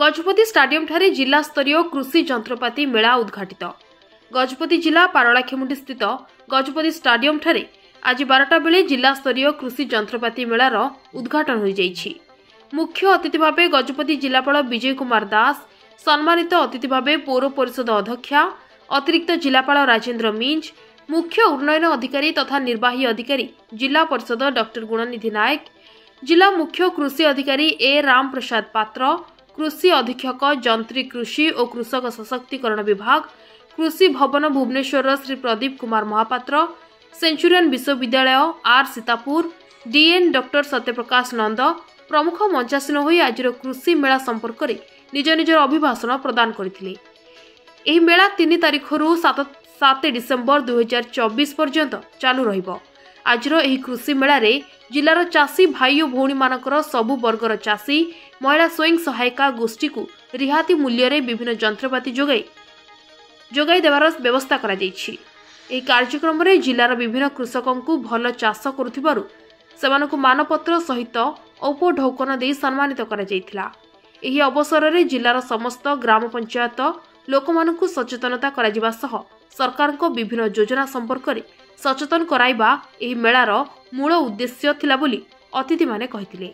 Gajapati stadium ठारे जिला स्तरीय कृषि जंत्रपाति मेला उद्घाटित। गजपति जिला पारलाखेमुंडी स्थित गजपति स्टाडियम ठारे आज 12टा बेले जिला स्तरीय कृषि जंत्रपाति मेलार उद्घाटन हो जाइछि। मुख्य अतिथि भावे गजपति जिलापाल विजय कुमार दास, सम्मानित अतिथि भावे पौर परिषद अध्यक्षा अतिरिक्त जिलापाल राजेन्द्र मिंज, मुख्य उन्नयन अधिकारी तथा निर्वाही अधिकारी जिला परिषद डॉक्टर गुणनिधि नायक, जिला मुख्य कृषि अधिकारी ए राम प्रसाद पात्र, कृषि अधीक्षक जंत्री कृषि और कृषक सशक्तिकरण विभाग, कृषि भवन भुवनेश्वर श्री प्रदीप कुमार महापात्र, सेंचुरियन विश्वविद्यालय आर सीतापुर, डीएन डॉक्टर सत्यप्रकाश नंद प्रमुख मंचासीन होई आज कृषि मेला संपर्क में निज निजर अभिभाषण प्रदान करथिले। एही मेला 3 तारिखरू 7 डिसेम्बर 2024 पर्यंत चालू रहिबो। आजर एही कृषि मेला रे जिलार चाषी भाई और भौणी मानकर सबु वर्गर चाषी महिला स्वयं सहायिका गोष्ठी को रिहाती मूल्य रे विभिन्न जंत्रपाति जोगाई देवार व्यवस्था करा जायछि। एही कार्यक्रम रे जिलार विभिन्न कृषकों को भल चाष करुथिबारु सेमानकु मानपत्र सहित औपढौकन दे सम्मानित करा जायथिला। एही अवसर रे जिलार समस्त ग्राम पंचायत लोकमानकु सचेतनता कराजिबा सह सरकार को विभिन्न योजना संपर्क में सचेतन कराइबा एही मेलार मूल उद्देश्य थिला बोली अतिथि माने कहिथिले।